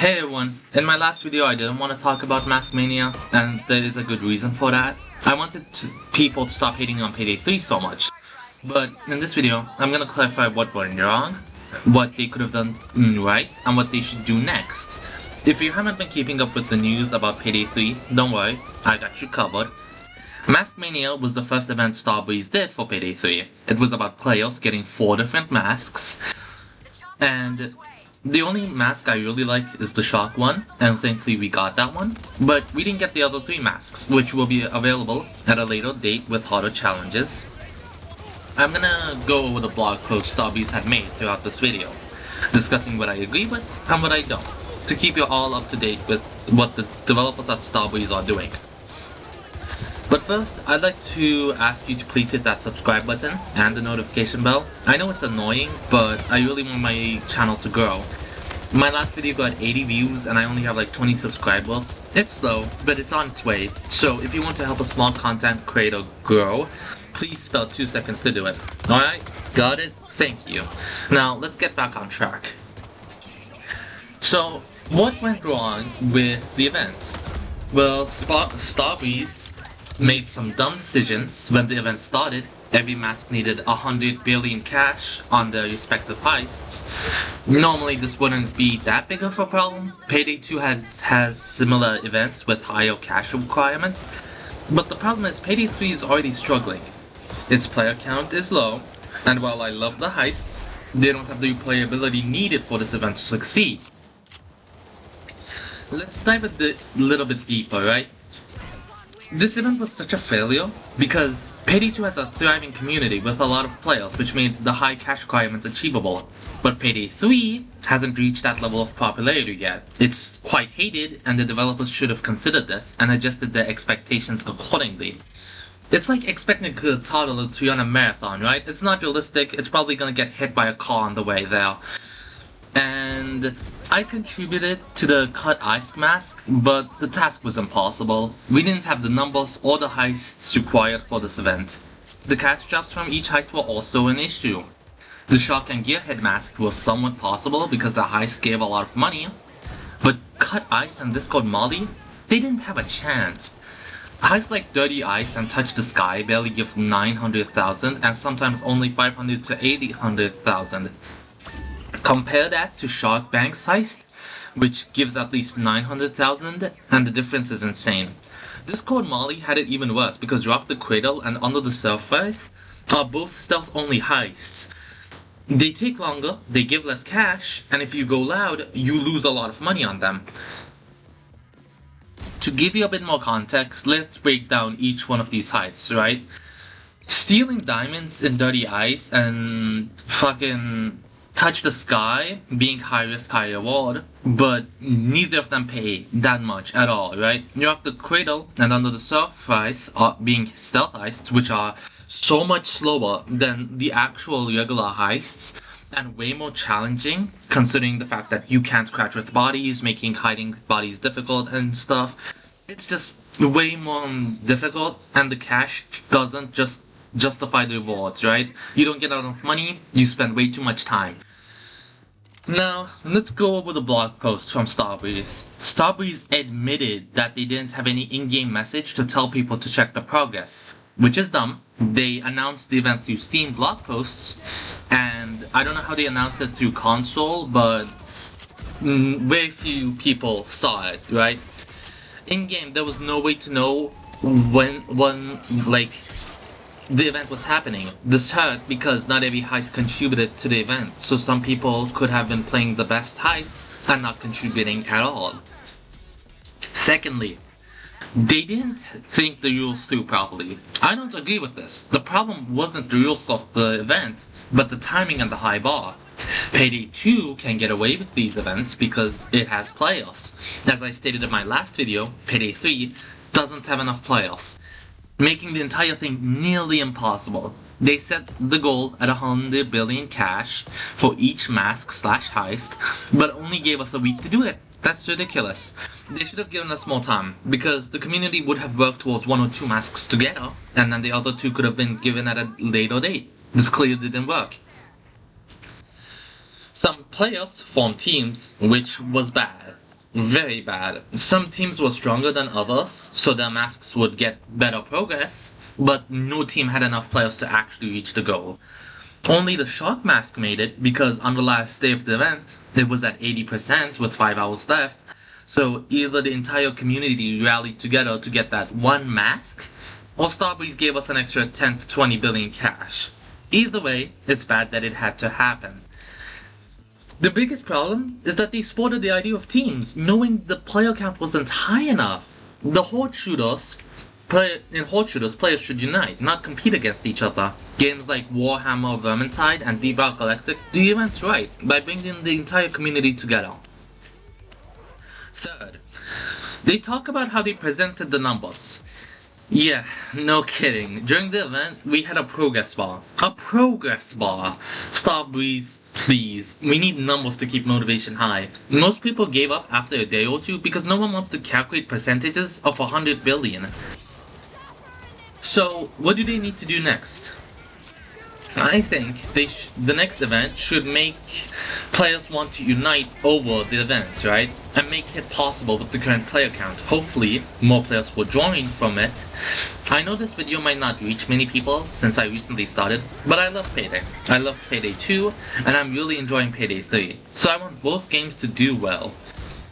Hey everyone, in my last video I didn't want to talk about Mania, and there is a good reason for that. I wanted people to stop hating on Payday 3 so much. But in this video, I'm gonna clarify what went wrong, what they could have done right, and what they should do next. If you haven't been keeping up with the news about Payday 3, don't worry, I got you covered. Mania was the first event Starbreeze did for Payday 3. It was about players getting 4 different masks, and the only mask I really like is the shark one, and thankfully we got that one. But we didn't get the other 3 masks, which will be available at a later date with harder challenges. I'm gonna go over the blog post Starbreeze had made throughout this video, discussing what I agree with and what I don't, to keep you all up to date with what the developers at Starbreeze are doing. But first, I'd like to ask you to please hit that subscribe button and the notification bell. I know it's annoying, but I really want my channel to grow. My last video got 80 views and I only have like 20 subscribers. It's slow, but it's on its way. So if you want to help a small content creator grow, please spare 2 seconds to do it. Alright? Got it? Thank you. Now, let's get back on track. So, what went wrong with the event? Well, Starbreeze made some dumb decisions when the event started. Every mask needed 100 billion cash on their respective heists. Normally this wouldn't be that big of a problem. Payday 2 has similar events with higher cash requirements. But the problem is Payday 3 is already struggling. Its player count is low, and while I love the heists, they don't have the replayability needed for this event to succeed. Let's dive a little bit deeper, right? This event was such a failure because Payday 2 has a thriving community with a lot of players, which made the high cash requirements achievable. But Payday 3 hasn't reached that level of popularity yet. It's quite hated, and the developers should have considered this and adjusted their expectations accordingly. It's like expecting a toddler to run a marathon, right? It's not realistic, it's probably gonna get hit by a car on the way there. And I contributed to the cut ice mask, but the task was impossible. We didn't have the numbers or the heists required for this event. The cash drops from each heist were also an issue. The shark and gearhead mask was somewhat possible because the heist gave a lot of money, but cut ice and Discord Molly, they didn't have a chance. Heists like Dirty Ice and Touch the Sky barely give 900,000 and sometimes only 500 to 800,000. Compare that to Shark Bank's heist, which gives at least 900,000, and the difference is insane. Discord Molly had it even worse because Drop the Cradle and Under the Surface are both stealth-only heists. They take longer, they give less cash, and if you go loud, you lose a lot of money on them. To give you a bit more context, let's break down each one of these heists, right? Stealing diamonds in Dirty Ice and fucking Touch the Sky being high risk, high reward, but neither of them pay that much at all, right? Drop the Cradle and Under the Surface are being stealth heists, which are so much slower than the actual regular heists and way more challenging, considering the fact that you can't crouch with bodies, making hiding bodies difficult and stuff. It's just way more difficult, and the cash doesn't just justify the rewards, right? You don't get enough money, you spend way too much time. Now, let's go over the blog post from Starbreeze. Starbreeze admitted that they didn't have any in-game message to tell people to check the progress, which is dumb. They announced the event through Steam blog posts, and I don't know how they announced it through console, but very few people saw it, right? In-game, there was no way to know when the event was happening. This hurt because not every heist contributed to the event, so some people could have been playing the best heists and not contributing at all. Secondly, they didn't think the rules through properly. I don't agree with this. The problem wasn't the rules of the event, but the timing and the high bar. Payday 2 can get away with these events because it has players. As I stated in my last video, Payday 3 doesn't have enough players, making the entire thing nearly impossible. They set the goal at 100 billion cash for each mask / heist, but only gave us a week to do it. That's ridiculous. They should have given us more time, because the community would have worked towards 1 or 2 masks together, and then the other 2 could have been given at a later date. This clearly didn't work. Some players formed teams, which was bad. very bad. Some teams were stronger than others, so their masks would get better progress, but no team had enough players to actually reach the goal. Only the Shark mask made it because on the last day of the event, it was at 80% with 5 hours left, so either the entire community rallied together to get that one mask, or Starbreeze gave us an extra 10 to 20 billion cash. Either way, it's bad that it had to happen. The biggest problem is that they sported the idea of teams, knowing the player count wasn't high enough. In horde shooters, players should unite, not compete against each other. Games like Warhammer Vermintide and Deep Rock Galactic do events right by bringing the entire community together. Third, they talk about how they presented the numbers. Yeah, no kidding. During the event, we had a progress bar. A progress bar! Starbreeze, please. We need numbers to keep motivation high. Most people gave up after a day or two because no one wants to calculate percentages of 100 billion. So, what do they need to do next? I think the next event should make players want to unite over the event, right? And make it possible with the current player count. Hopefully, more players will join from it. I know this video might not reach many people since I recently started, but I love Payday. I love Payday 2, and I'm really enjoying Payday 3. So I want both games to do well.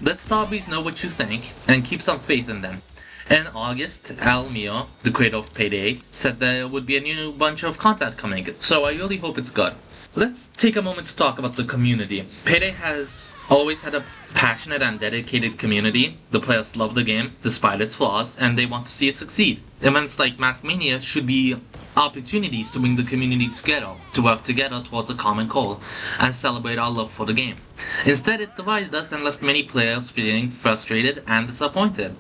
Let Starbreeze know what you think, and keep some faith in them. In August, Almir, the creator of Payday, said there would be a new bunch of content coming, so I really hope it's good. Let's take a moment to talk about the community. Payday has always had a passionate and dedicated community. The players love the game, despite its flaws, and they want to see it succeed. Events like Mania should be opportunities to bring the community together, to work together towards a common goal, and celebrate our love for the game. Instead, it divided us and left many players feeling frustrated and disappointed.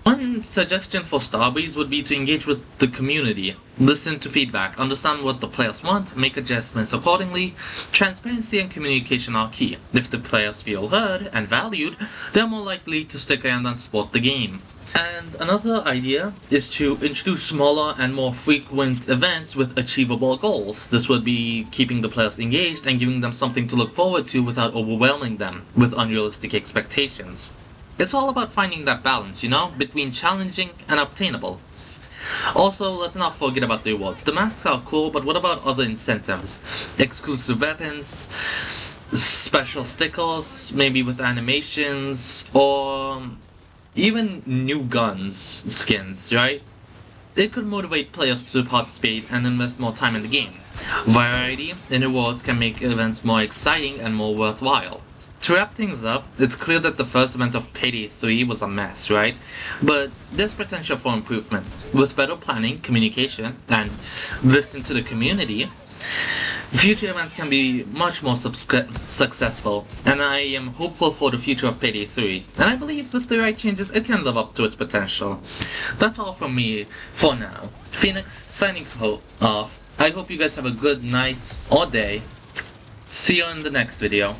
One suggestion for Starbreeze would be to engage with the community, listen to feedback, understand what the players want, make adjustments accordingly. Transparency and communication are key. If the players feel heard and valued, they're more likely to stick around and support the game. And another idea is to introduce smaller and more frequent events with achievable goals. This would be keeping the players engaged and giving them something to look forward to without overwhelming them with unrealistic expectations. It's all about finding that balance, between challenging and obtainable. Also, let's not forget about the rewards. The masks are cool, but what about other incentives? Exclusive weapons, special stickers, maybe with animations, or even new guns skins, right? It could motivate players to participate and invest more time in the game. Variety in rewards can make events more exciting and more worthwhile. To wrap things up, it's clear that the first event of Payday 3 was a mess, right? But there's potential for improvement. With better planning, communication, and listening to the community, future events can be much more successful, and I am hopeful for the future of Payday 3. And I believe with the right changes, it can live up to its potential. That's all from me for now. Phoenix, signing off. I hope you guys have a good night or day. See you in the next video.